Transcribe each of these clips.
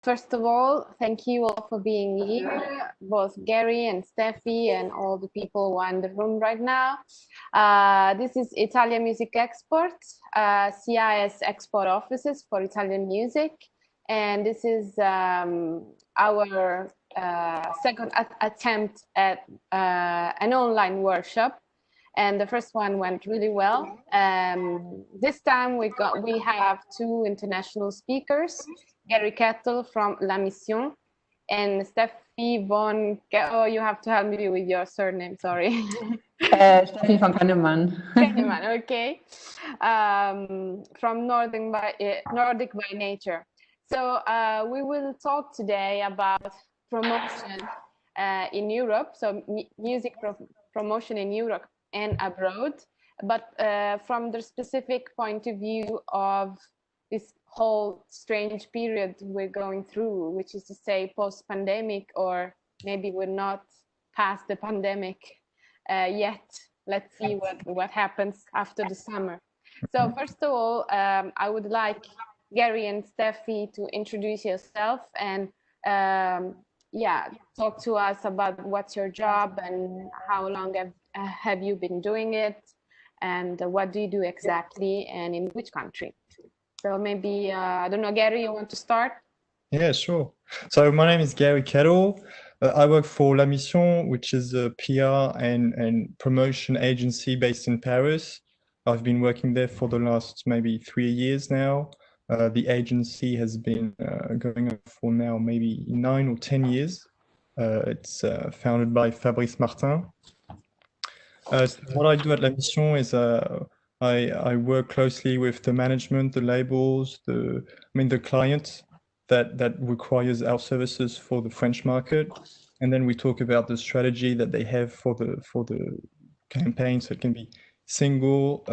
First of all, thank you all for being here, both Gary and Steffi and all the people who are in the room right now. This is Italian Music Export, CIS export offices for Italian music. And this is our second attempt at an online workshop. And the first one went really well. This time we have two international speakers, Gary Kettle from La Mission and Steffi von, oh, you have to help me with your surname, sorry. Steffi von Kannemann. Kannemann, okay. From Nordic by nature. So we will talk today about promotion in Europe, so music promotion in Europe and abroad, but from the specific point of view of this whole strange period we're going through, which is to say post-pandemic, or maybe we're not past the pandemic yet. Let's see what happens after the summer. So first of all, I would like Gary and Steffi to introduce yourself and talk to us about what's your job and how long have you been doing it, and what do you do exactly and in which country? So maybe, I don't know, Gary, you want to start? Yeah, sure. So my name is Gary Kettle. I work for La Mission, which is a PR and promotion agency based in Paris. I've been working there for the last maybe 3 years now. The agency has been going on for now maybe 9 or 10 years. It's founded by Fabrice Martin. So what I do at La Mission is I work closely with the management, the labels, the client that requires our services for the French market, and then we talk about the strategy that they have for the campaign. So it can be single,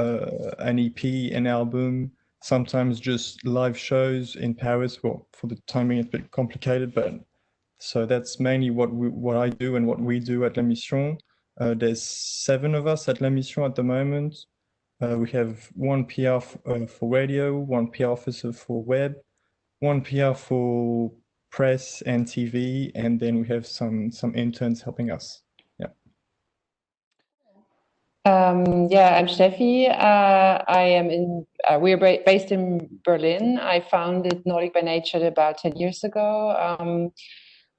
an EP, an album, sometimes just live shows in Paris. Well, for the timing, it's a bit complicated, but so that's mainly what I do and what we do at La Mission. There's 7 of us at La Mission at the moment. We have one PR for radio, one PR officer for web, one PR for press and TV, and then we have some interns helping us. Yeah. I'm Steffi. We're based in Berlin. I founded Nordic by Nature about 10 years ago.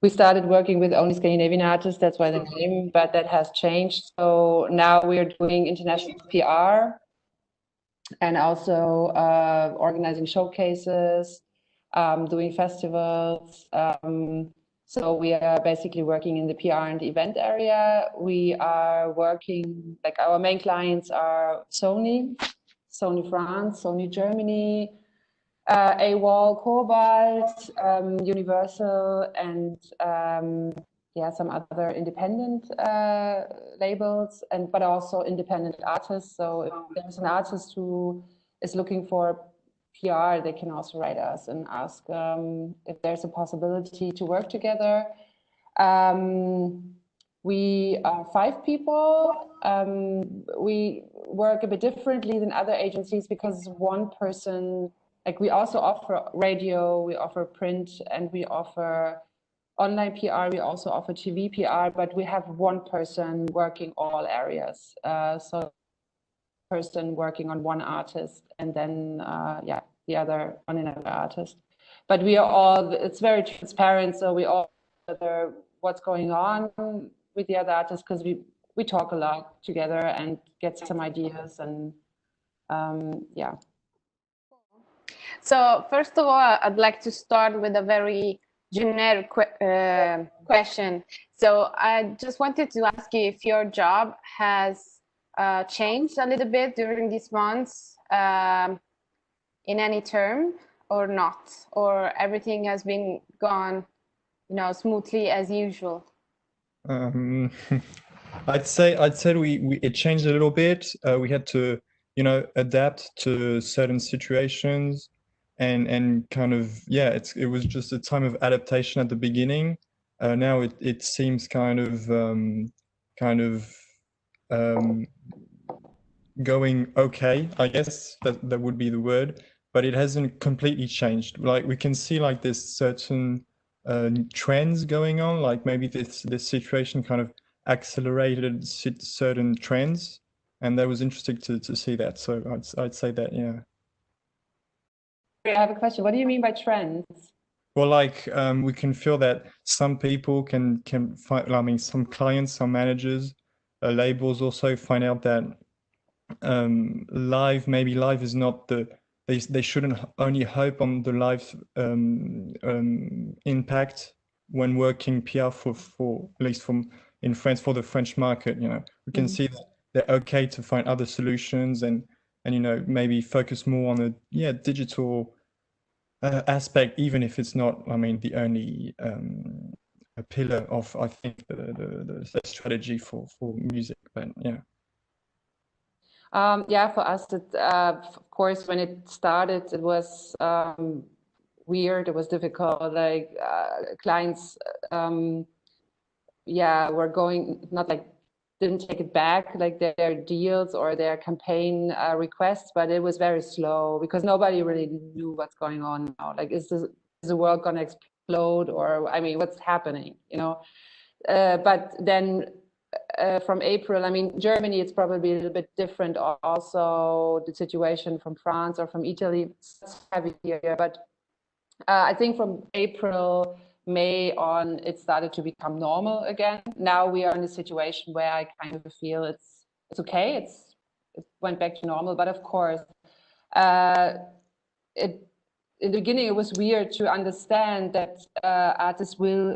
We started working with only Scandinavian artists, that's why the name, but that has changed. So now we're doing international PR and also organizing showcases, doing festivals. So we are basically working in the PR and event area. We are working, like our main clients are Sony France, Sony Germany, AWOL, Cobalt, Universal, and some other independent labels, but also independent artists. So if there's an artist who is looking for PR, they can also write us and ask if there's a possibility to work together. We are 5 people. We work a bit differently than other agencies because one person, like we also offer radio, we offer print, and we offer online PR, we also offer TV PR, but we have one person working all areas. So person working on one artist and then the other on another artist. But we are all, it's very transparent, so we all know what's going on with the other artists because we talk a lot together and get some ideas and So first of all, I'd like to start with a very generic question. So I just wanted to ask you if your job has changed a little bit during these months in any term or not, or everything has been gone, smoothly as usual. I'd say it changed a little bit. We had to, adapt to certain situations. And kind of, it was just a time of adaptation at the beginning. Now it seems kind of going okay, I guess that would be the word. but it hasn't completely changed. Like we can see like there's certain trends going on, like maybe this situation kind of accelerated certain trends, and that was interesting to see that. So I'd say that, yeah. I have a question. What do you mean by trends? Well, like we can feel that some people can find, I mean, some clients, some managers, labels also find out that maybe live is not they shouldn't only hope on the live impact when working PR for at least in France for the French market. You know, we can see that they're okay to find other solutions and you know, maybe focus more on the digital aspect, even if it's not, I mean, the only a pillar of, I think, the strategy for music. But yeah. Yeah, for us, of course, when it started, it was weird. It was difficult. Like clients, were going, not like didn't take it back, like their deals or their campaign requests, but it was very slow because nobody really knew what's going on now. Like, is the world going to explode, or I mean, what's happening? You know. But then from April, I mean, Germany, it's probably a little bit different. Also, the situation from France or from Italy, it's heavy here. But I think from April, May on, it started to become normal again. Now we are in a situation where I kind of feel it's okay. It went back to normal. But of course, in the beginning, it was weird to understand that artists will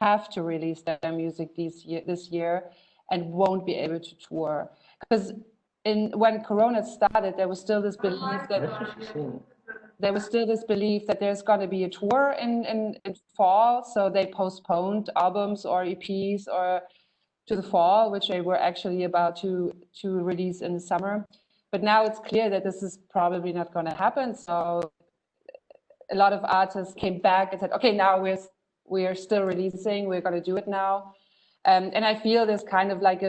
have to release their music this year and won't be able to tour. Because when Corona started, there was still this belief that there's going to be a tour in fall, so they postponed albums or EPs or to the fall, which they were actually about to release in the summer. But now it's clear that this is probably not going to happen. So a lot of artists came back and said, okay, now we're still releasing, we're going to do it now. And I feel there's kind of like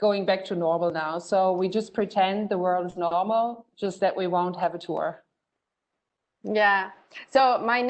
going back to normal now. So we just pretend the world is normal, just that we won't have a tour. Yeah. So my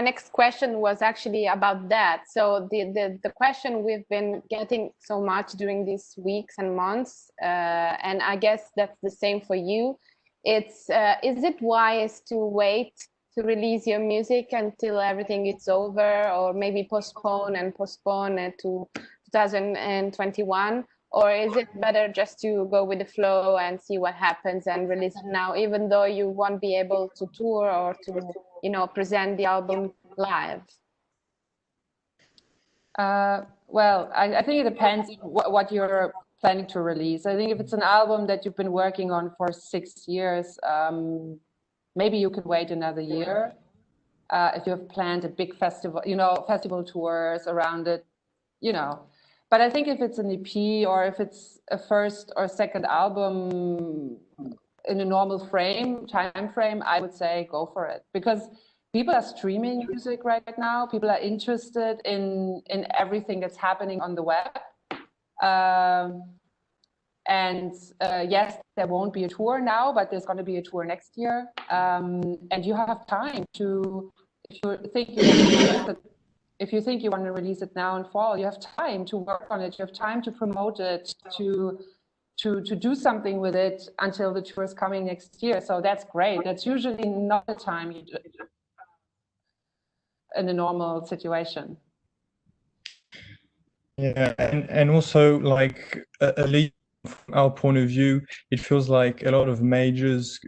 next question was actually about that. So the question we've been getting so much during these weeks and months, and I guess that's the same for you. It's is it wise to wait to release your music until everything is over, or maybe postpone it to 2021? Or is it better just to go with the flow and see what happens and release it now, even though you won't be able to tour or to, you know, present the album live? Well, I think it depends on what you're planning to release. I think if it's an album that you've been working on for 6 years, maybe you could wait another year. If you have planned a big festival, you know, festival tours around it, you know. But I think if it's an EP or if it's a first or second album in a normal time frame, I would say go for it, because people are streaming music right now. People are interested in everything that's happening on the web. Yes, there won't be a tour now, but there's going to be a tour next year. And you have time to, if you think you want to release it now in fall, you have time to work on it. You have time to promote it, to do something with it until the tour is coming next year. So that's great. That's usually not the time you do in a normal situation. Yeah, and also like at least from our point of view, it feels like a lot of majors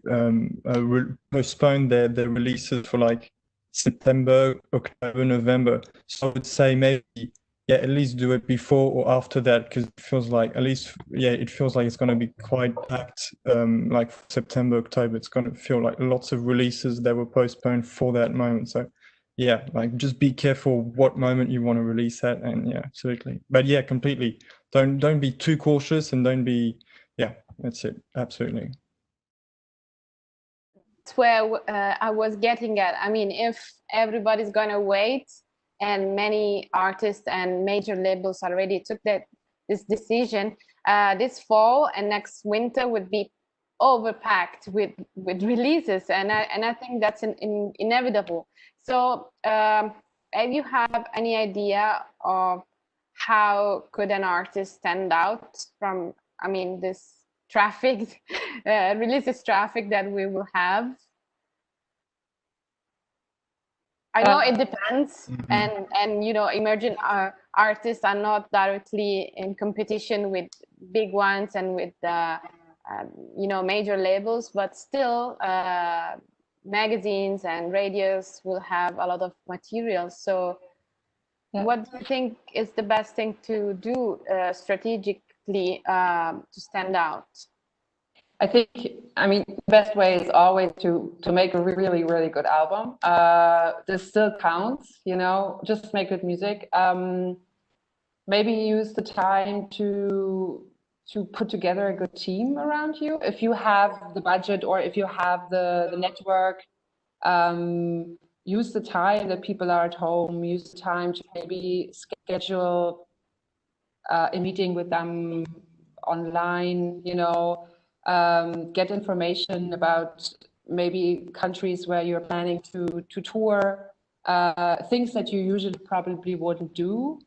postpone their releases for like September, October, November. So I would say maybe at least do it before or after that, because it feels like it feels like it's going to be quite packed. Like September, October, it's going to feel like lots of releases that were postponed for that moment. So yeah, like just be careful what moment you want to release that, and yeah, absolutely. But yeah, completely. Don't be too cautious, and don't be that's it. Absolutely. That's where I was getting at. I mean, if everybody's gonna wait, and many artists and major labels already took this decision, this fall and next winter would be overpacked with releases, and I think that's inevitable. So if you have any idea of how could an artist stand out from, I mean, this traffic, releases traffic that we will have? I know it depends, and you know, emerging artists are not directly in competition with big ones and with you know, major labels, but still, magazines and radios will have a lot of material. So, what do you think is the best thing to do strategically to stand out? I think, I mean, the best way is always to make a really, really good album. This still counts, you know, just make good music. Maybe use the time to put together a good team around you. If you have the budget or if you have the network, use the time that people are at home, use the time to maybe schedule a meeting with them online, you know, get information about maybe countries where you're planning to tour, things that you usually probably wouldn't do.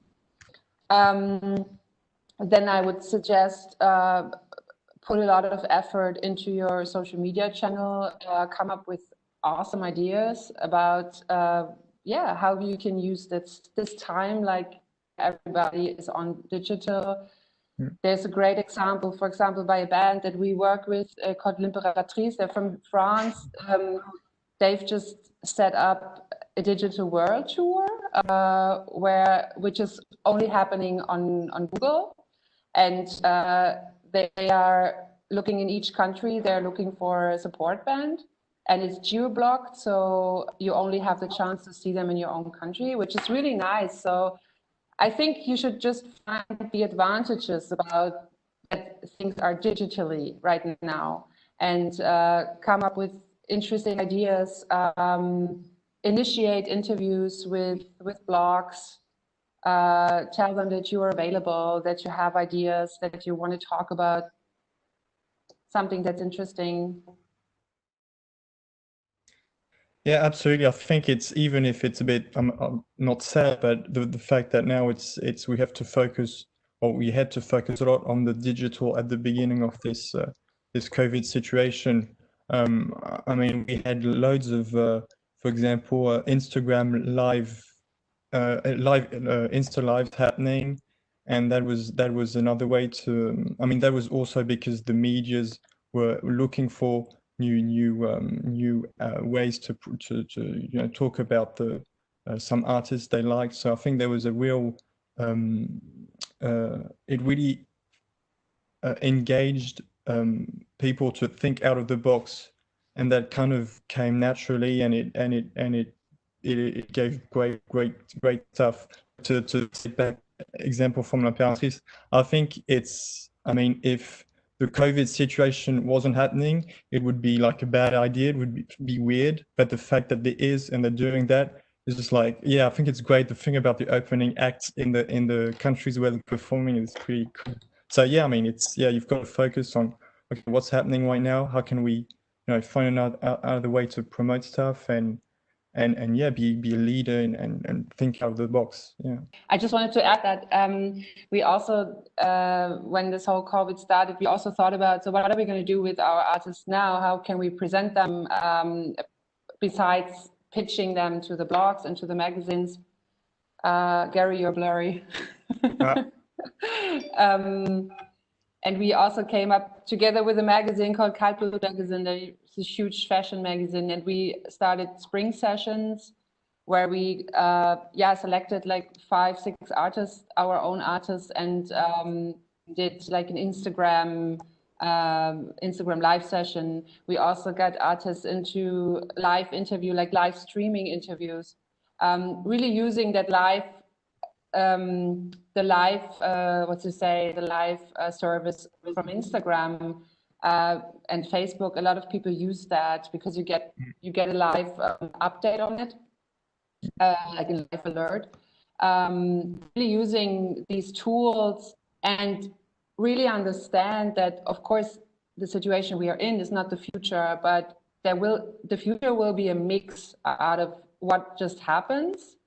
Then I would suggest put a lot of effort into your social media channel, come up with awesome ideas about how you can use this time, like everybody is on digital. There's a great example, for example, by a band that we work with called L'Impératrice. They're from France. They've just set up a digital world tour, which is only happening on Google, and they are looking in each country. They're looking for a support band, and it's geo-blocked, so you only have the chance to see them in your own country, which is really nice. So I think you should just find the advantages about that things are digitally right now, and come up with interesting ideas, initiate interviews with blogs, tell them that you are available, that you have ideas, that you want to talk about something that's interesting. Yeah, absolutely. I think it's, even if it's a bit, I'm not sad, but the fact that now it's we have to focus, or we had to focus a lot on the digital at the beginning of this this COVID situation. I mean, we had loads of, for example, Instagram live, Insta lives happening, and that was another way to. I mean, that was also because the medias were looking for new ways to you know, talk about the some artists they liked. So I think there was a real it really engaged people to think out of the box, and that kind of came naturally, and it gave great stuff. To take back example from L'Impératrice, I think it's, I mean, if the COVID situation wasn't happening, it would be like a bad idea. It would be weird. But the fact that there is, and they're doing that, is just like, yeah, I think it's great. The thing about the opening acts in the countries where they're performing is pretty cool. So yeah, I mean, it's, yeah, you've got to focus on, okay, what's happening right now? How can we, you know, find another way to promote stuff, and yeah, be a leader, and think out of the box. Yeah. I just wanted to add that we also, when this whole COVID started, we also thought about, so what are we going to do with our artists now? How can we present them besides pitching them to the blogs and to the magazines? Gary, you're blurry. And we also came up together with a magazine called Kettle magazine. It's a huge fashion magazine, and we started spring sessions where we selected like 5-6 artists, our own artists, and did like an Instagram live session. We also got artists into live interview, like live streaming interviews, really using that live the live service from Instagram and Facebook. A lot of people use that because you get a live update on it, like a live alert. Really using these tools, and really understand that, of course, the situation we are in is not the future, but the future will be a mix out of what just happens,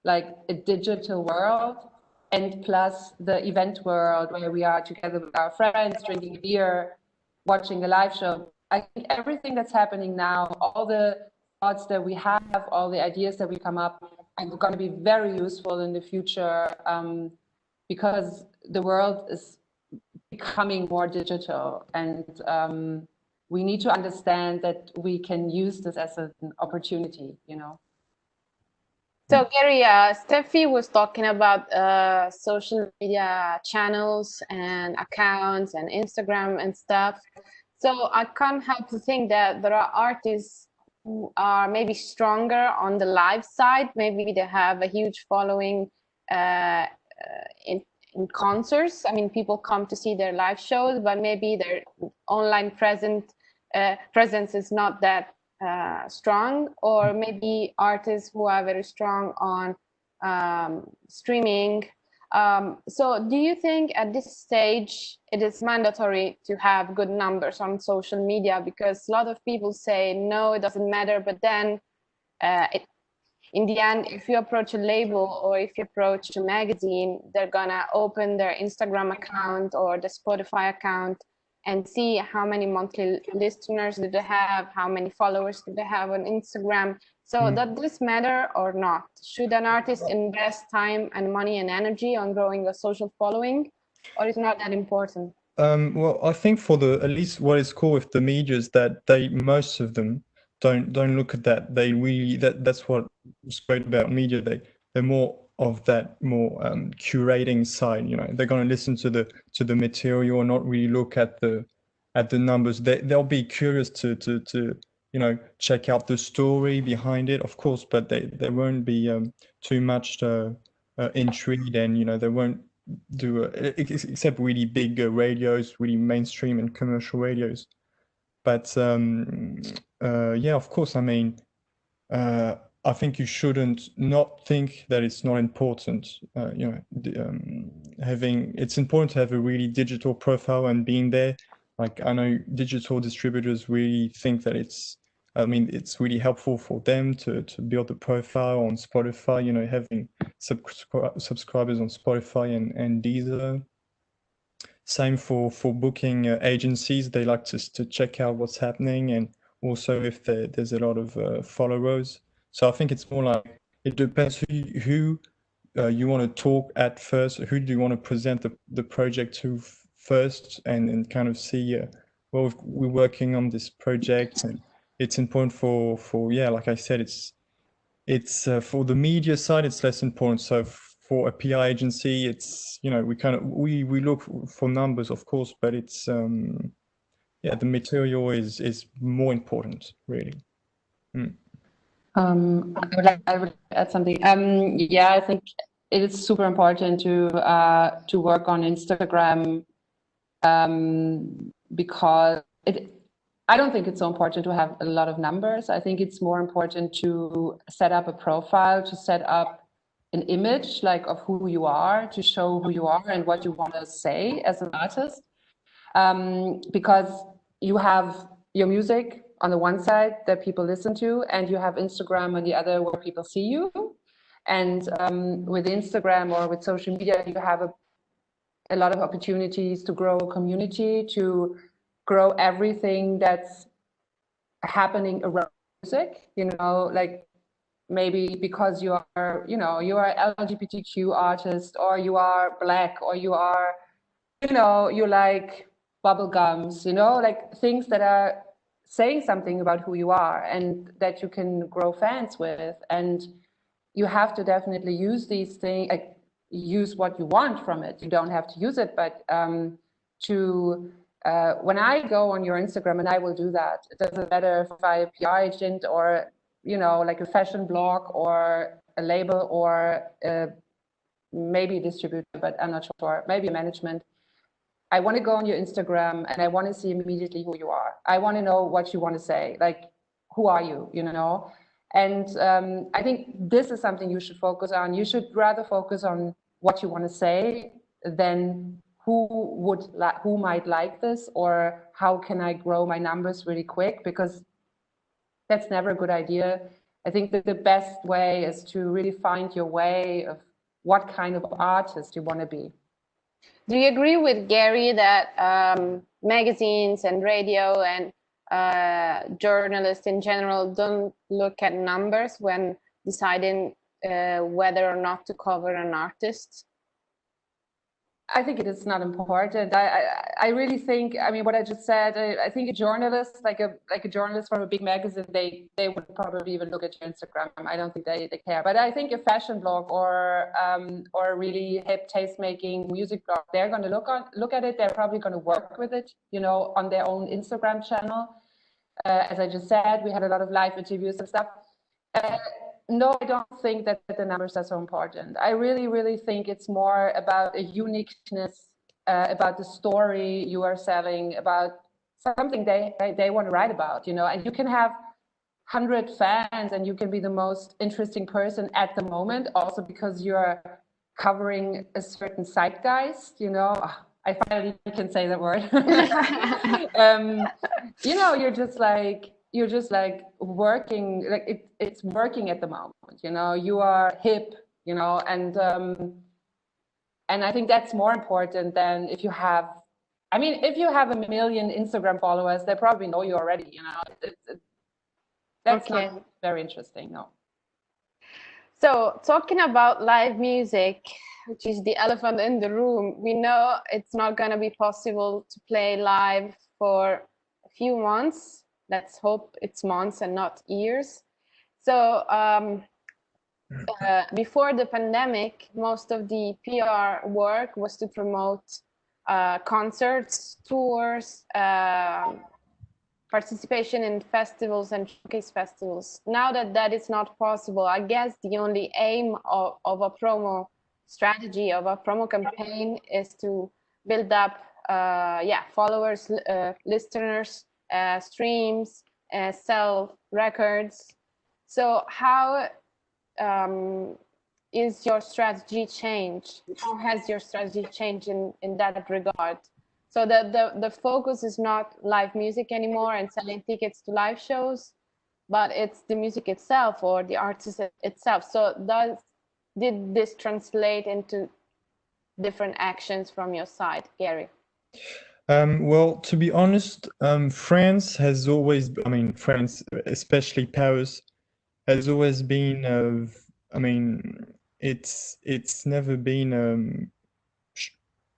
like a digital world, and plus the event world where we are together with our friends, drinking a beer, watching a live show. I think everything that's happening now, all the thoughts that we have, all the ideas that we come up, are going to be very useful in the future, because the world is becoming more digital, and we need to understand that we can use this as an opportunity, you know. So Gary, Steffi was talking about social media channels and accounts and Instagram and stuff. So I can't help to think that there are artists who are maybe stronger on the live side. Maybe they have a huge following in concerts. I mean, people come to see their live shows, but maybe their online presence is not that strong, or maybe artists who are very strong on streaming. So do you think at this stage it is mandatory to have good numbers on social media? Because a lot of people say, no, it doesn't matter. But then in the end, if you approach a label or if you approach a magazine, they're gonna open their Instagram account or the Spotify account and see how many monthly listeners do they have, how many followers do they have on Instagram. So does this matter or not? Should an artist invest time and money and energy on growing a social following, or is not that important? Well, I think at least what is cool with the media is that most of them don't look at that. They really that's what's great about media. They're more of that curating side. You know, they're going to listen to the material and not really look at the numbers. They'll be curious to you know, check out the story behind it, of course, but they won't be too much intrigued, and you know, they won't do except really big radios, really mainstream and commercial radios. But yeah, of course, I mean, I think you shouldn't not think that it's not important. You know, it's important to have a really digital profile and being there. Like, I know digital distributors really think that it's really helpful for them to build a profile on Spotify, you know, having subscribers on Spotify and Deezer. Same for booking agencies. They like to check out what's happening, and also if there's a lot of followers. So I think it's more like it depends who you want to talk at first. Who do you want to present the project to first, and kind of see, well, we're working on this project, and it's important for yeah, like I said, it's for the media side, it's less important. So for a PR agency, it's, you know, we look for numbers, of course, but it's yeah, the material is more important, really. I would add something. Yeah, I think it is super important to work on Instagram, because I don't think it's so important to have a lot of numbers. I think it's more important to set up a profile, to set up an image like of who you are, to show who you are and what you want to say as an artist. Because you have your music on the one side that people listen to, and you have Instagram on the other where people see you. And with Instagram or with social media, you have a lot of opportunities to grow a community, to grow everything that's happening around music, you know, like maybe because you are, you know, you are LGBTQ artist, or you are Black, or you are, you know, you like bubble gums, you know, like things that are saying something about who you are and that you can grow fans with. And you have to definitely use these things, like use what you want from it. You don't have to use it, but when I go on your Instagram, and I will do that, it doesn't matter if I'm a PR agent or, you know, like a fashion blog or a label or maybe a distributor, but I'm not sure, maybe management. I want to go on your Instagram and I want to see immediately who you are. I want to know what you want to say, like, who are you, you know? And I think this is something you should focus on. You should rather focus on what you want to say than who might like this, or how can I grow my numbers really quick, because that's never a good idea. I think that the best way is to really find your way of what kind of artist you want to be. Do you agree with Gary that magazines and radio and journalists in general don't look at numbers when deciding whether or not to cover an artist? I think it is not important. I really think, I mean, what I just said, I think a journalist, like a journalist from a big magazine, they would probably even look at your Instagram. I don't think they care. But I think a fashion blog or a really hip taste-making music blog, they're going to look at it. They're probably going to work with it, you know, on their own Instagram channel. As I just said, we had a lot of live interviews and stuff. No, I don't think that the numbers are so important. I really, really think it's more about a uniqueness, about the story you are selling, about something they want to write about, you know. And you can have 100 fans and you can be the most interesting person at the moment, also because you're covering a certain zeitgeist, you know. I finally can say that word. You know, you're just like working, like it's working at the moment, you know, you are hip, you know, and I think that's more important than if you have, I mean, if you have 1 million Instagram followers, they probably know you already, you know. That's Okay. not very interesting, no. So talking about live music, which is the elephant in the room, we know it's not going to be possible to play live for a few months. Let's hope it's months and not years. So before the pandemic, most of the PR work was to promote concerts, tours, participation in festivals and showcase festivals. Now that that is not possible, I guess the only aim of a promo strategy, of a promo campaign, is to build up followers, listeners, streams, sell records. So how is your strategy changed? How has your strategy changed in that regard? So the focus is not live music anymore and selling tickets to live shows, but it's the music itself or the artist itself. So did this translate into different actions from your side, Gary? Well, to be honest, France has always, I mean, France, especially Paris, has always been, I mean, it's never been,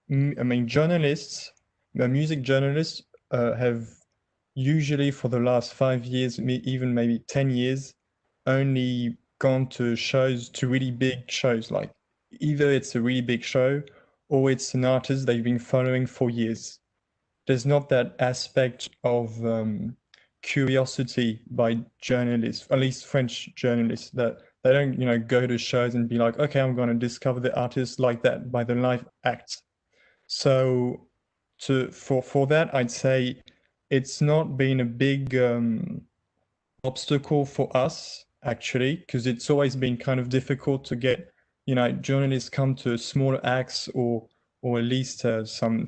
I mean, journalists, music journalists have usually for the last 5 years, even maybe 10 years, only gone to shows, to really big shows. Like either it's a really big show or it's an artist they've been following for years. There's not that aspect of curiosity by journalists, at least French journalists, that they don't, you know, go to shows and be like, okay, I'm going to discover the artist like that by the live act. So for that, I'd say it's not been a big obstacle for us, actually, because it's always been kind of difficult to get, you know, journalists come to smaller acts or at least some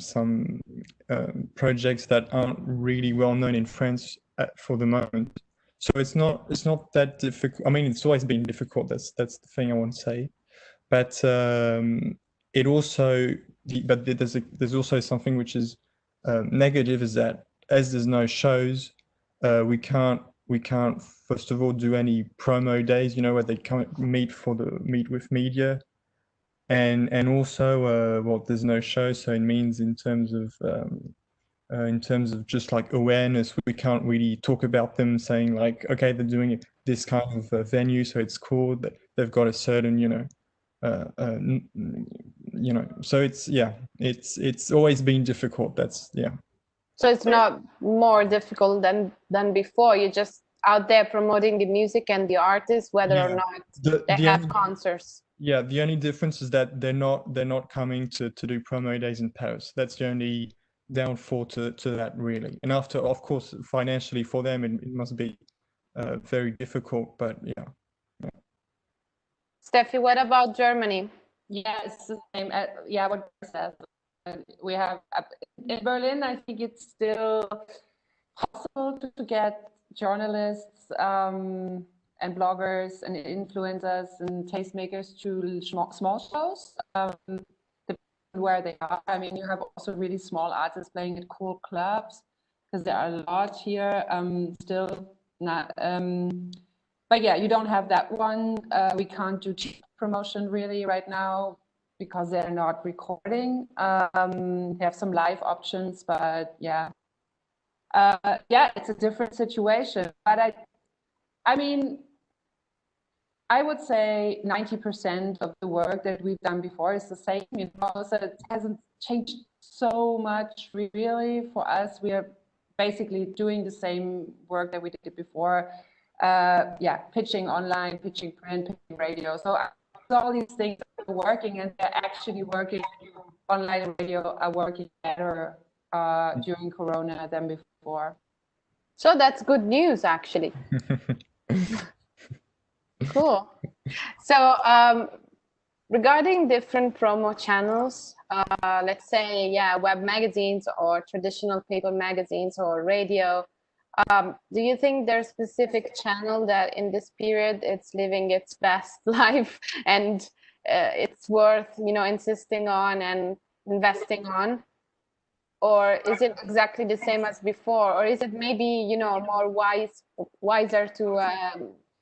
projects that aren't really well known in France for the moment. So it's not that difficult. I mean, it's always been difficult. That's the thing I want to say. But it also, but there's also something which is negative, is that as there's no shows, we can't first of all do any promo days, you know, where they come meet with media, and also well, there's no show, so it means in terms of just like awareness, we can't really talk about them, saying like, okay, they're doing this kind of venue, so it's cool that they've got a certain, you know, so it's always been difficult. That's So it's not more difficult than before. You're just out there promoting the music and the artists, whether or not they have concerts. Yeah, the only difference is that they're not coming to do promo days in Paris. That's the only downfall to that, really. And after, of course, financially for them, it must be very difficult. But yeah. Steffi, what about Germany? Yeah, it's the same. Yeah, what I said. we have in Berlin, I think it's still possible to get journalists and bloggers and influencers and tastemakers to small shows, depending where they are. I mean, you have also really small artists playing at cool clubs, because there are a lot here still not. But yeah, you don't have that one. We can't do cheap promotion really right now because they're not recording. They have some live options, but yeah. Yeah, it's a different situation. But I mean, I would say 90% of the work that we've done before is the same, you know, so it hasn't changed so much really for us. We are basically doing the same work that we did before. Yeah, pitching online, pitching print, pitching radio. So all these things are working, and they're actually working. Online and radio are working better during Corona than before. So that's good news, actually. Cool. So regarding different promo channels, let's say, yeah, web magazines or traditional paper magazines or radio, do you think there's a specific channel that in this period it's living its best life and it's worth, you know, insisting on and investing on? Or is it exactly the same as before? Or is it maybe, you know, more wiser to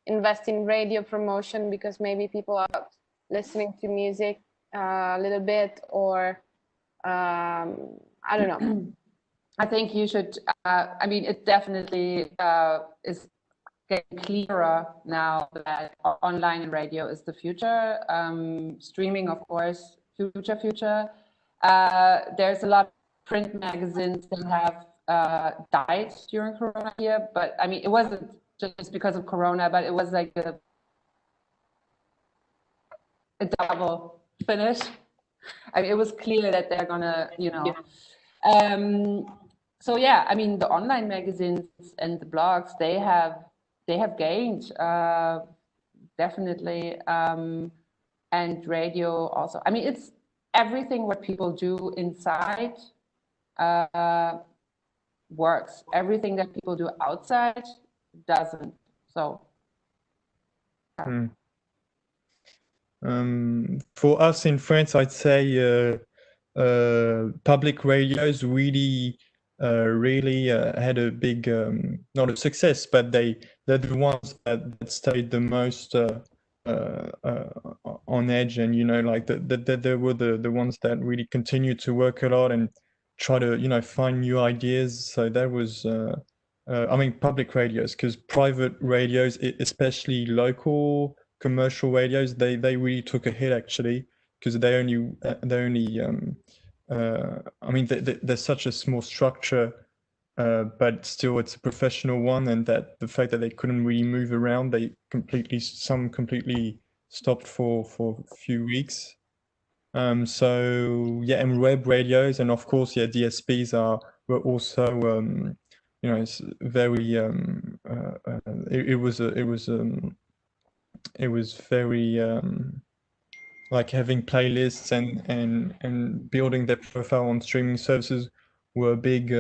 invest in radio promotion because maybe people are listening to music a little bit, or I don't know. I think you should, I mean, it definitely is getting clearer now that online and radio is the future. Streaming, of course, future. There's a lot of print magazines that have died during Corona here, but I mean, it wasn't just because of Corona, but it was like a double finish. I mean, it was clear that they're gonna, you know. So yeah, I mean, the online magazines and the blogs, they have gained definitely, and radio also. I mean, it's everything what people do inside works. Everything that people do outside doesn't. So. For us in France, I'd say public radios really had a big, not a success, but they're the ones that stayed the most on edge, and, you know, like they were the ones that really continued to work a lot and try to, you know, find new ideas. So that was I mean, public radios, because private radios, especially local commercial radios, they really took a hit, actually, because they only I mean, there's such a small structure, but still it's a professional one, and that the fact that they couldn't really move around, some completely stopped for a few weeks. So yeah, and web radios, and of course, yeah, DSPs were also you know, it's very it was very like having playlists and building their profile on streaming services were a big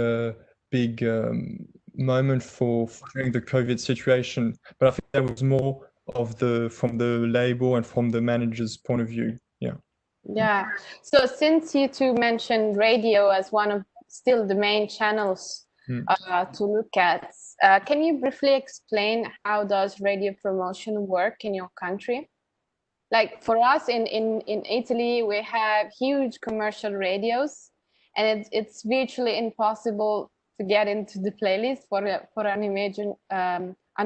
moment for during the COVID situation. But I think that was more of from the label and from the manager's point of view. Yeah. Yeah. So since you two mentioned radio as one of still the main channels to look at, can you briefly explain how does radio promotion work in your country? Like for us in Italy, we have huge commercial radios, and it's virtually impossible to get into the playlist for an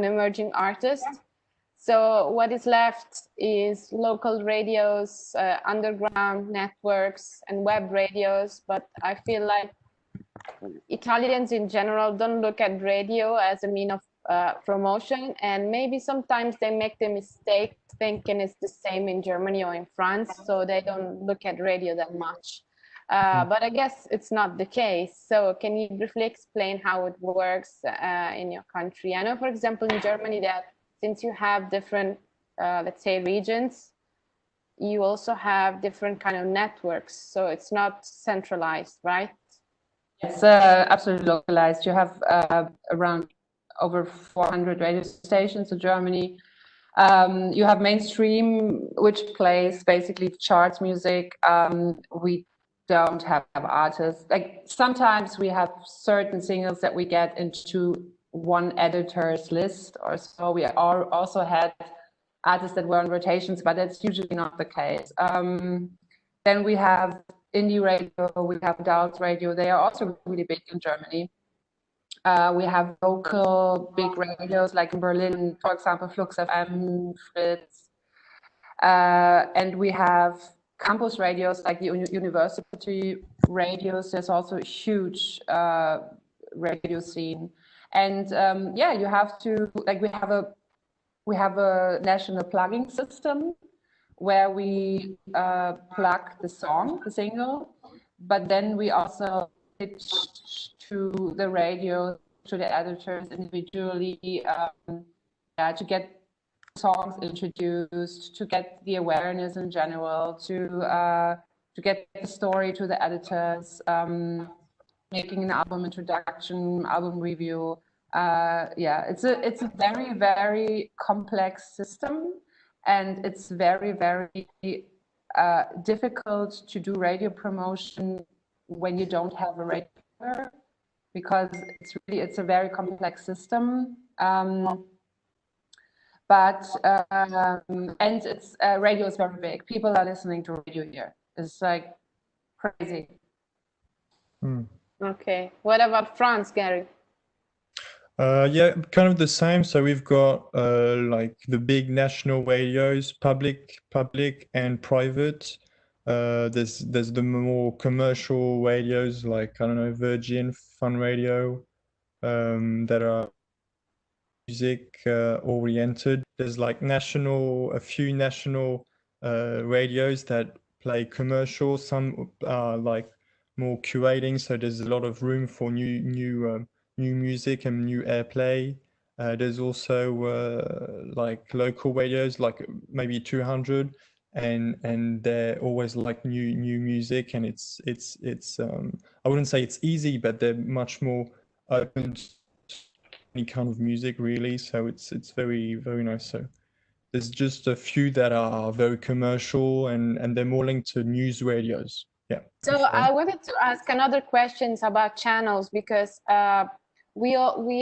emerging artist. So what is left is local radios, underground networks, and web radios. But I feel like Italians in general don't look at radio as a mean of promotion, and maybe sometimes they make the mistake thinking it's the same in Germany or in France, so they don't look at radio that much. But I guess it's not the case. So can you briefly explain how it works in your country? I know, for example, in Germany, that since you have different, let's say, regions, you also have different kind of networks, so it's not centralized, right? It's absolutely localized. You have around over 400 radio stations in Germany. You have mainstream, which plays basically charts music. We don't have artists. Like sometimes we have certain singles that we get into one editor's list or so. We also had artists that were on rotations, but that's usually not the case. Then we have indie radio, we have dance radio. They are also really big in Germany. We have local big radios, like in Berlin, for example, Flux FM, Fritz. And we have campus radios, like the university radios. There's also a huge radio scene. And yeah, you have to, like, we have a national plugging system where we plug the song, the single, but then we also pitch to the radio, to the editors individually, to get songs introduced, to get the awareness in general, to get the story to the editors, making an album introduction, album review. Yeah, it's a very, very complex system, and it's very, very difficult to do radio promotion when you don't have a radio, because it's a very complex system. But and it's radio is very big. People are listening to radio here. It's like crazy. Okay. What about France, Gary? Yeah, kind of the same. So we've got like the big national radios, public and private. There's the more commercial radios, like I don't know, Virgin, Fun Radio, that are music oriented. There's like a few national radios that play commercial. Some are like more curating, so there's a lot of room for new music and new airplay. There's also like local radios, like maybe 200, and they're always like new music, and it's I wouldn't say it's easy, but they're much more open to any kind of music, really. So it's very, very nice. So there's just a few that are very commercial, and they're more linked to news radios. Yeah. So I wanted to ask another questions about channels, because we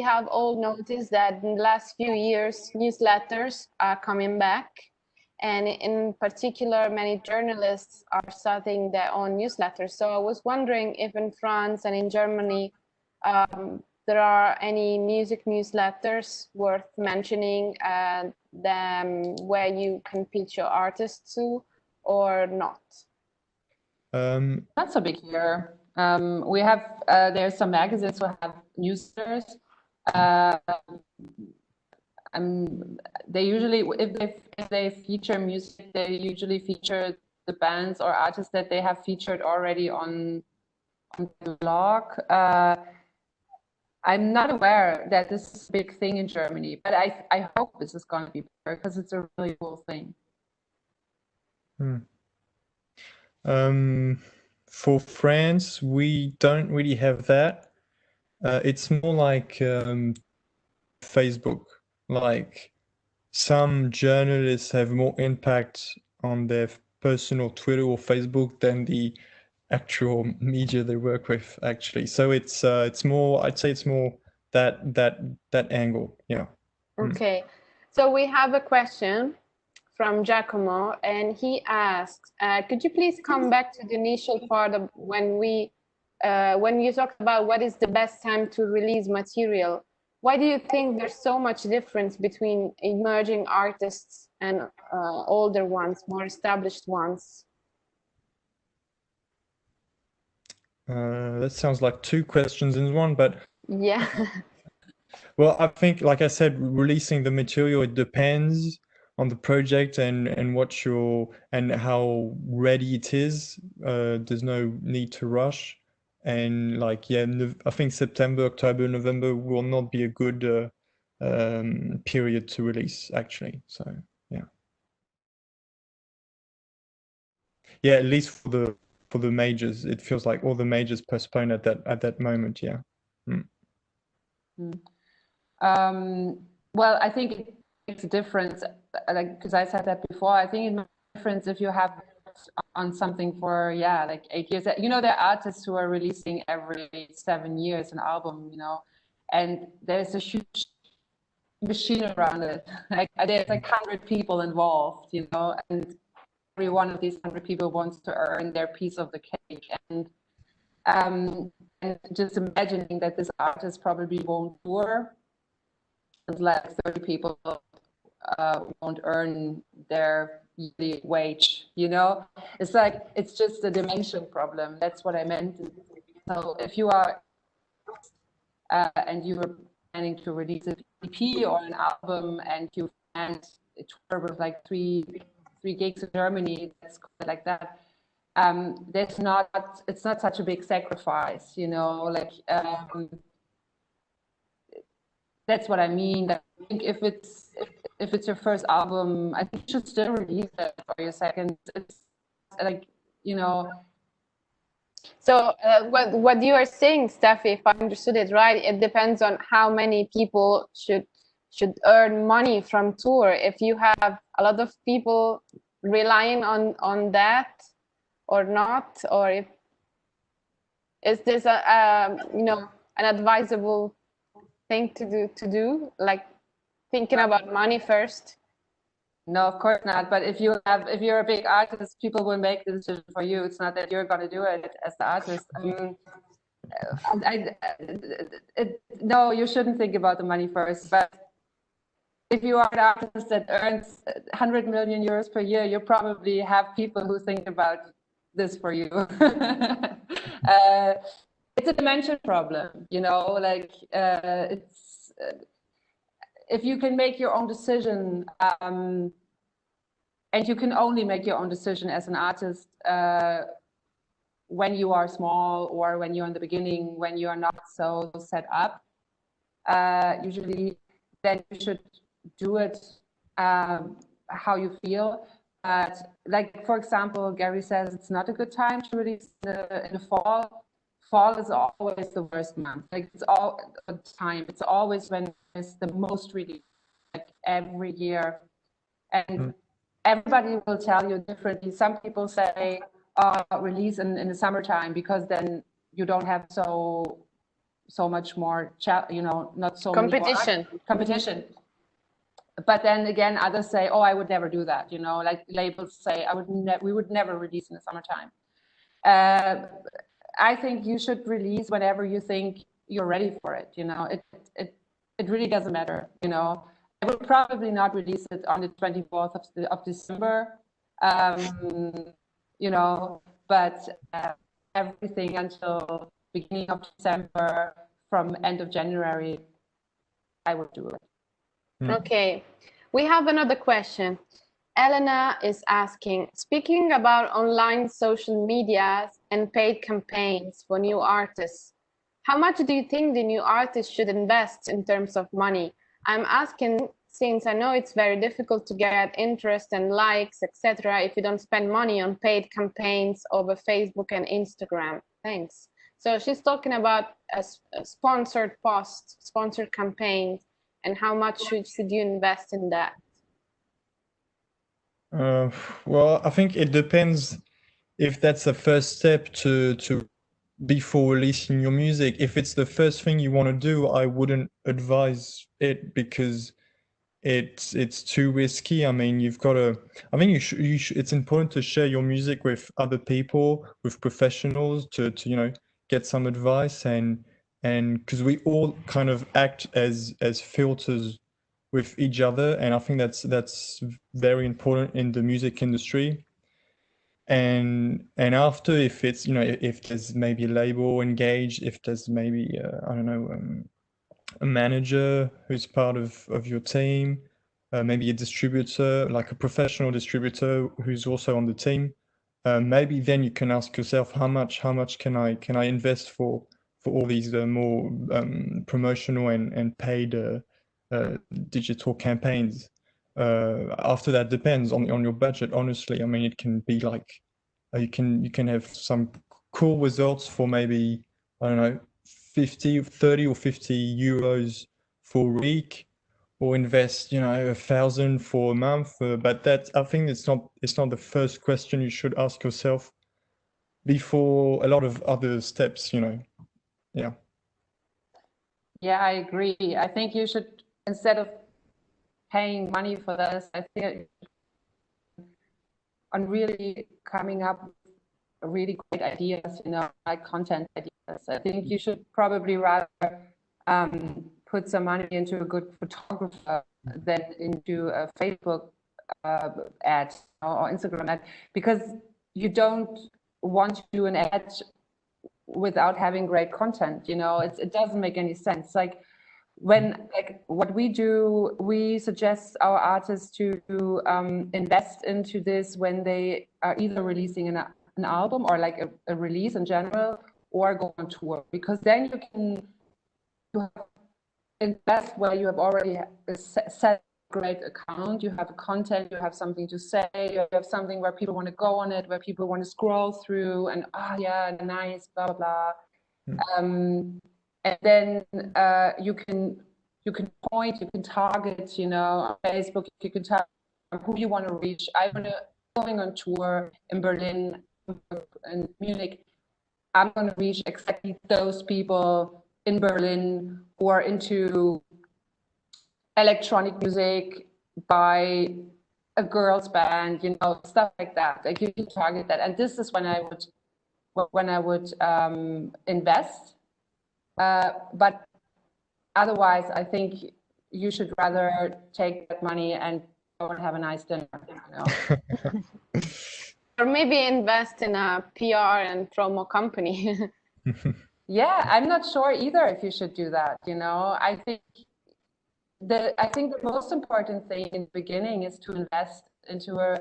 have all noticed that in the last few years newsletters are coming back, and in particular many journalists are starting their own newsletters. So I was wondering if in France and in Germany there are any music newsletters worth mentioning, them where you can pitch your artists to, or not? Not so big here. We have there's some magazines who have newsletters. They usually, if they feature music, they usually feature the bands or artists that they have featured already on the blog. I'm not aware that this is a big thing in Germany, but I hope this is going to be better, because it's a really cool thing. For France, we don't really have that. It's more like Facebook. Like some journalists have more impact on their personal Twitter or Facebook than the actual media they work with, actually. So it's more, I'd say it's more that angle. Yeah. Okay. So we have a question from Giacomo, and he asks, could you please come back to the initial part of when you talked about what is the best time to release material? Why do you think there's so much difference between emerging artists and older ones, more established ones? That sounds like two questions in one, but yeah. Well, I think, like I said, releasing the material, it depends on the project and how ready it is. There's no need to rush. And like, yeah, I think September, October, November will not be a good period to release, actually. So. yeah, at least for the majors, it feels like all the majors postponed at that moment. Yeah. Well, I think it makes a difference, like, because I said that before. I think it makes a difference if you have on something for, yeah, like 8 years. You know, there are artists who are releasing every 7 years an album, you know, and there's a huge machine around it. Like there's like 100 people involved, you know, and every one of these 100 people wants to earn their piece of the cake. And just imagining that this artist probably won't tour, it's like 30 people won't earn their yearly wage, you know? It's like, it's just a dimension problem. That's what I meant. So if you are, and you were planning to release an EP or an album, and you planned a tour with like three gigs in Germany, let's call it like that, it's not such a big sacrifice, you know, like, that's what I mean. I think if it's your first album, I think you should still release it for your second. It's like, you know. So what you are saying, Steffi, if I understood it right, it depends on how many people should earn money from tour. If you have a lot of people relying on that or not, or if is this a you know, an advisable thing to do, like thinking about money first? No, of course not. But if you're a big artist, people will make the decision for you. It's not that you're going to do it as the artist. No, you shouldn't think about the money first. But if you are an artist that earns 100 million euros per year, you probably have people who think about this for you. It's a dimension problem, you know, like it's if you can make your own decision, and you can only make your own decision as an artist when you are small or when you're in the beginning, when you are not so set up, usually then you should do it how you feel. But like, for example, Gary says it's not a good time to release in the fall. Fall is always the worst month. Like it's all the time. It's always when it's the most release, like every year. And everybody will tell you differently. Some people say release in the summertime because then you don't have so much more, you know, not so competition. Many more competition. But then again, others say, oh, I would never do that. You know, like labels say, we would never release in the summertime. I think you should release whenever you think you're ready for it. You know, it really doesn't matter. You know, I will probably not release it on the 24th of December. You know, but everything until beginning of December, from end of January, I would do it. Okay, we have another question. Elena is asking, speaking about online social media and paid campaigns for new artists, how much do you think the new artist should invest in terms of money? I'm asking since I know it's very difficult to get interest and likes, etc., if you don't spend money on paid campaigns over Facebook and Instagram. Thanks. So she's talking about a sponsored posts, sponsored campaigns, and how much should you invest in that? Well, I think it depends if that's the first step to before releasing your music. If it's the first thing you want to do, I wouldn't advise it because it's too risky. I mean, you've got to. I think it's important to share your music with other people, with professionals, to you know, get some advice and because we all kind of act as filters with each other, and I think that's very important in the music industry. And after, if it's, you know, if there's maybe a label engaged, if there's maybe I don't know, a manager who's part of your team, maybe a distributor, like a professional distributor who's also on the team, maybe then you can ask yourself, how much can I invest for all these more promotional and paid digital campaigns. After that, depends on your budget. Honestly, I mean, it can be like you can have some cool results for maybe, I don't know, 30 or 50 euros for a week, or invest, 1,000 for a month. But that, I think it's not the first question you should ask yourself before a lot of other steps. Yeah. Yeah, I agree. I think you should, instead of paying money for this, I think on really coming up with really great ideas, like content ideas. I think you should probably rather put some money into a good photographer than into a Facebook ad or Instagram ad, because you don't want to do an ad without having great content. It doesn't make any sense. Like what we do, we suggest our artists to invest into this when they are either releasing an album, or like a release in general, or go on tour, because then you can invest where you have already set a great account, you have content, you have something to say, you have something where people want to go on it, where people want to scroll through and, yeah, nice, blah, blah, blah. And then you can point, you can target, on Facebook, you can target who you want to reach. Going on tour in Berlin and Munich, I'm going to reach exactly those people in Berlin who are into electronic music by a girls band, stuff like that. Like, you can target that. And this is when I would invest. But otherwise, I think you should rather take that money and go and have a nice dinner. Or maybe invest in a PR and promo company. Yeah, I'm not sure either if you should do that. I think the most important thing in the beginning is to invest into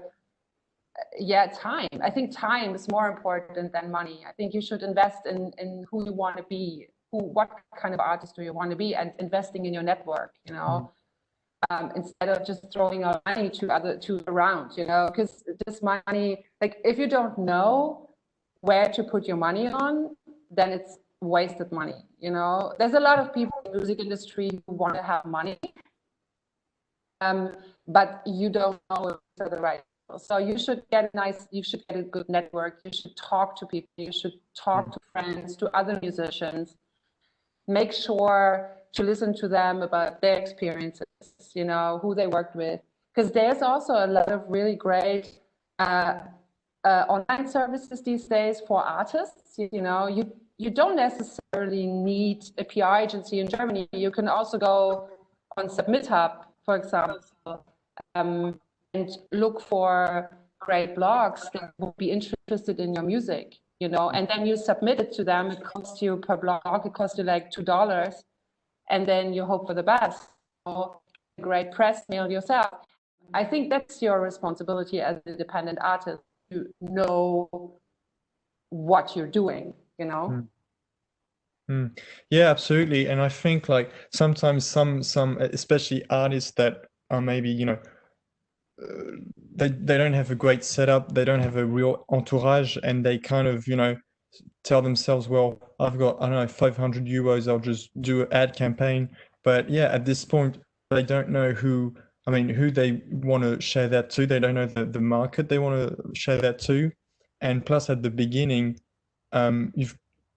time. I think time is more important than money. I think you should invest in who you want to be, what kind of artist do you want to be, and investing in your network, instead of just throwing out money to around, because this money, like, if you don't know where to put your money on, then it's wasted money. There's a lot of people in the music industry who want to have money, but you don't know if they're the right people. So you should get a good network. You should talk to people. You should talk to friends, to other musicians. Make sure to listen to them about their experiences, who they worked with. Because there's also a lot of really great online services these days for artists. You don't necessarily need a PR agency in Germany. You can also go on SubmitHub, for example, and look for great blogs that would be interested in your music. And then you submit it to them. It costs you per blog, it costs you like $2, and then you hope for the best. Great press mail yourself. I think that's your responsibility as an independent artist, to know what you're doing. Yeah, absolutely. And I think, like, sometimes some especially artists that are maybe, they don't have a great setup, they don't have a real entourage, and they kind of, tell themselves, well, I've got, I don't know, 500 euros, I'll just do an ad campaign. But yeah, at this point, they don't know who they want to share that to. They don't know the market they want to share that to. And plus, at the beginning, you've,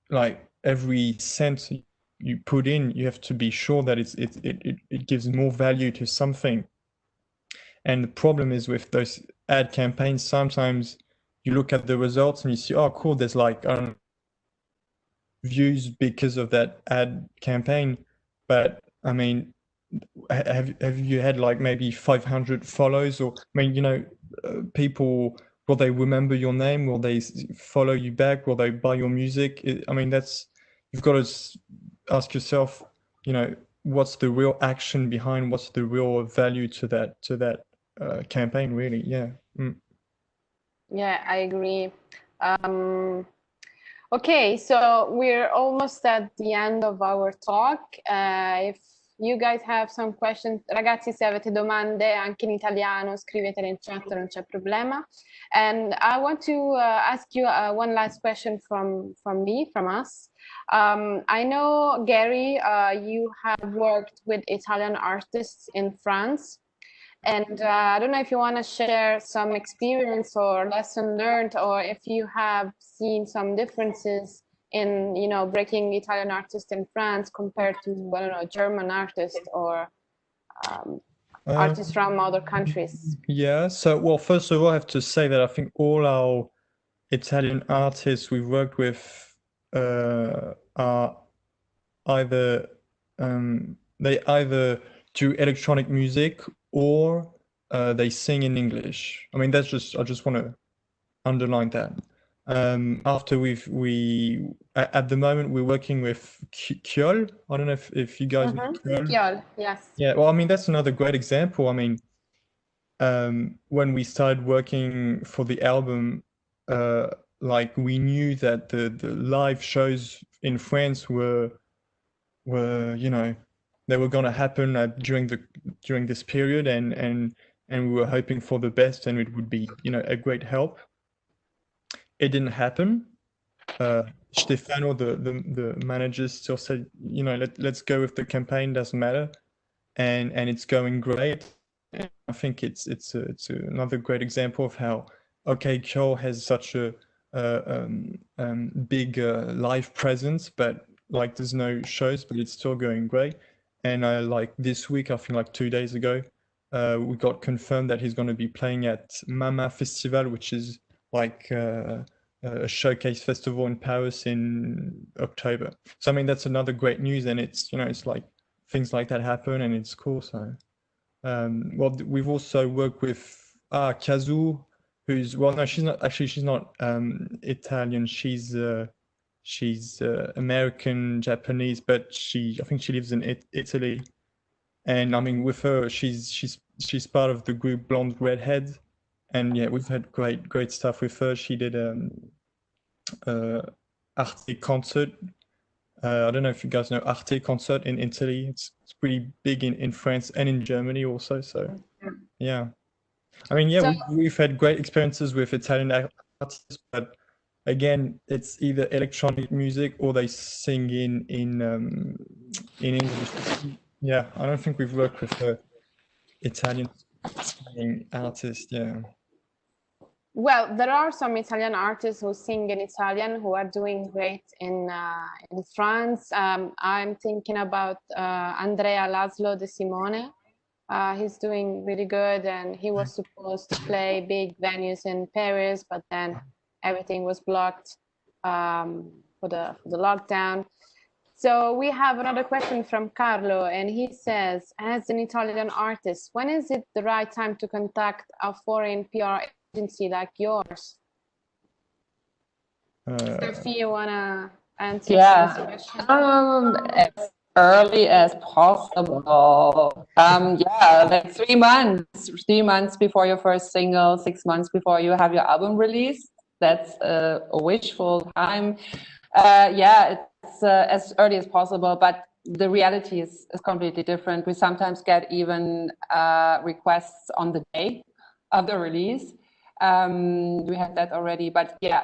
like, every cent you put in, you have to be sure that it gives more value to something. And the problem is with those ad campaigns, sometimes you look at the results and you see, oh, cool, there's like, I don't know, views because of that ad campaign. But I mean, have you had like maybe 500 follows? Or, I mean, people, will they remember your name? Will they follow you back? Will they buy your music? I mean, you've got to ask yourself, what's the real action behind, what's the real value to that campaign, really. Yeah. Yeah, I agree. Okay, so we're almost at the end of our talk. If you guys have some questions, ragazzi, se avete domande anche in italiano, scrivetele in chat, non c'è problema. And I want to ask you one last question from us. I know, Gary, you have worked with Italian artists in France. And I don't know if you want to share some experience or lesson learned, or if you have seen some differences in, you know, breaking Italian artists in France compared to, I don't know, German artists or artists from other countries. Yeah, so, well, first of all, I have to say that I think all our Italian artists we've worked with are either they either do electronic music or they sing in English. I mean, I just want to underline that. After at the moment we're working with Kettle. I don't know if you guys know Kettle, yes. Yeah, well, I mean, that's another great example. I mean, when we started working for the album, like we knew that the live shows in France were you know, they were going to happen during this period, and we were hoping for the best, and it would be, you know, a great help. It didn't happen. Stefano, the manager, still said, you know, let's go with the campaign, doesn't matter, and it's going great. And I think it's another great example of how Kettle has such a big live presence, but like there's no shows, but it's still going great. And like this week, I think like 2 days ago, we got confirmed that he's going to be playing at Mama Festival, which is like a showcase festival in Paris in October. So I mean, that's another great news, and it's, you know, it's like things like that happen, and it's cool. So well, we've also worked with Kazu, who's, well, no, she's not Italian. She's American Japanese, but I think she lives in Italy. And I mean, with her, she's part of the group Blonde Redhead, and yeah, we've had great stuff with her. She did Arte concert. I don't know if you guys know Arte concert in Italy. It's pretty big in France and in Germany also. So yeah, I mean, yeah, we've had great experiences with Italian artists, but again, it's either electronic music or they sing in English. Yeah, I don't think we've worked with the Italian singing artist. Yeah. Well, there are some Italian artists who sing in Italian who are doing great in France. I'm thinking about Andrea Laszlo De Simone. He's doing really good, and he was supposed to play big venues in Paris, but then everything was blocked for the lockdown. So we have another question from Carlo, and he says, as an Italian artist, when is it the right time to contact a foreign PR agency like yours? Steffi, you wanna answer this question? As early as possible. Yeah, like 3 months. 3 months before your first single, 6 months before you have your album released. That's a wishful time. Yeah, it's as early as possible, but the reality is completely different. We sometimes get even requests on the day of the release. We had that already, but yeah,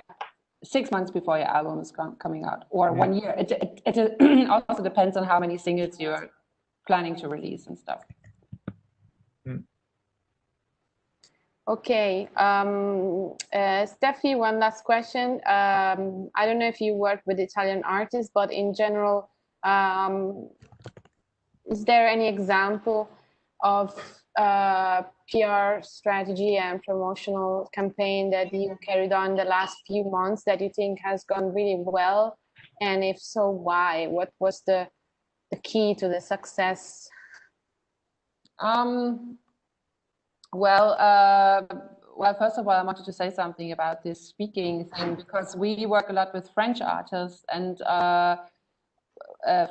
6 months before your album is coming out, or 1 year. It also depends on how many singles you're planning to release and stuff. Okay, Steffi, one last question. I don't know if you work with Italian artists, but in general, is there any example of PR strategy and promotional campaign that you carried on the last few months that you think has gone really well? And if so, why? What was the key to the success? Well, first of all, I wanted to say something about this speaking thing, because we work a lot with French artists and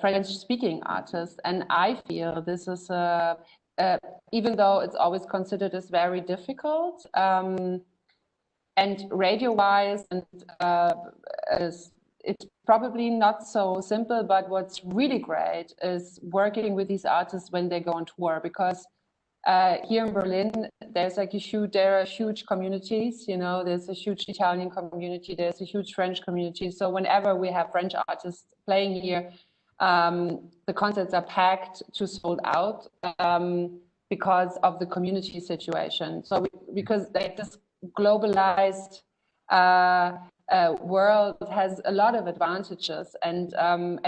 French-speaking artists, and I feel this is, even though it's always considered as very difficult, and radio-wise, and it's probably not so simple, but what's really great is working with these artists when they go on tour, because here in Berlin, there's like there are huge communities, you know, there's a huge Italian community, there's a huge French community. So whenever we have French artists playing here, the concerts are packed to sold out because of the community situation. So because like this globalized world has a lot of advantages, and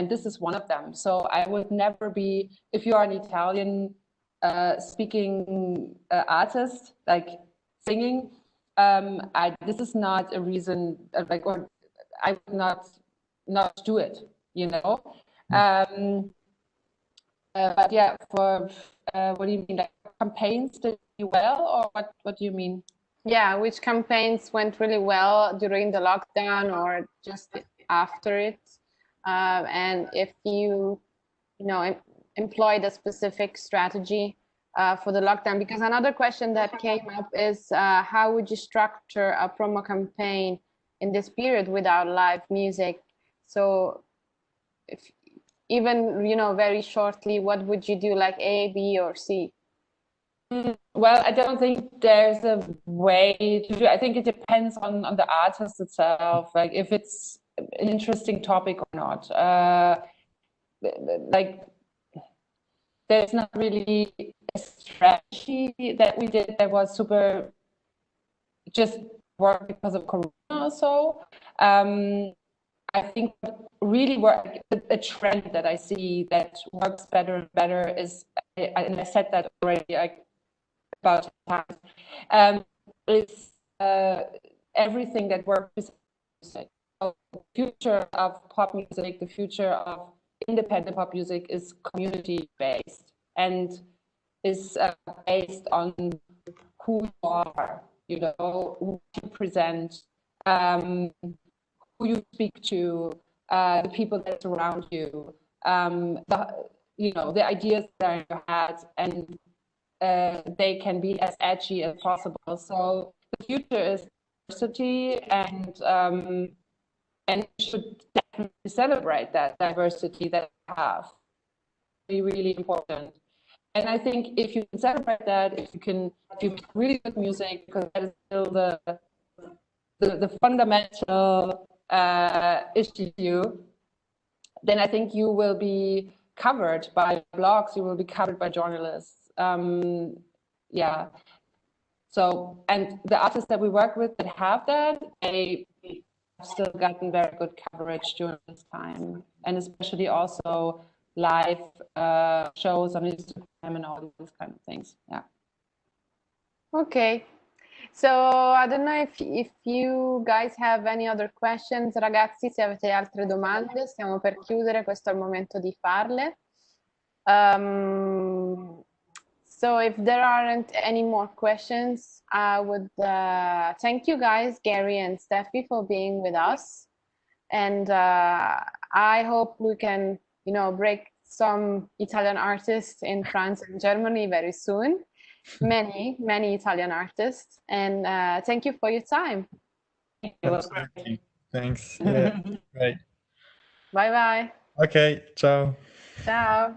this is one of them. So I would never be, if you are an Italian speaking artist, like singing, this is not a reason, or I would not do it, you know. But yeah, for what do you mean, like campaigns did well, or what do you mean? Yeah, which campaigns went really well during the lockdown or just after it, and if you employed a specific strategy for the lockdown. Because another question that came up is how would you structure a promo campaign in this period without live music? So if even, very shortly, what would you do, like A, B, or C? Well, I don't think there's a way to do it. I think it depends on the artist itself, like if it's an interesting topic or not. Like there's not really a strategy that we did that was super just work because of Corona or so. I think what really a trend that I see that works better and better is, and I said that already about times, is everything that works with music. So the future of pop music, the future of independent pop music is community based and is based on who you are, who you present, who you speak to, the people that surround you, the ideas that are in your head, and they can be as edgy as possible. So the future is diversity, and we should definitely celebrate that diversity that we have. Be really important. And I think if you can celebrate that, if you make really good music, because that is still the fundamental issue, then I think you will be covered by blogs, you will be covered by journalists. Yeah. So, and the artists that we work with that have that, they have still gotten very good coverage during this time, and especially also live shows on Instagram and all these kind of things. Yeah. Okay. So I don't know if you guys have any other questions. Ragazzi, se avete altre domande, stiamo per chiudere, questo è il momento di farle. So if there aren't any more questions, I would thank you guys, Gary and Steffi, for being with us. And I hope we can, break some Italian artists in France and Germany very soon. Many Italian artists. And thank you for your time. Absolutely. Thanks. Yeah, great. Bye bye. Okay, ciao. Ciao.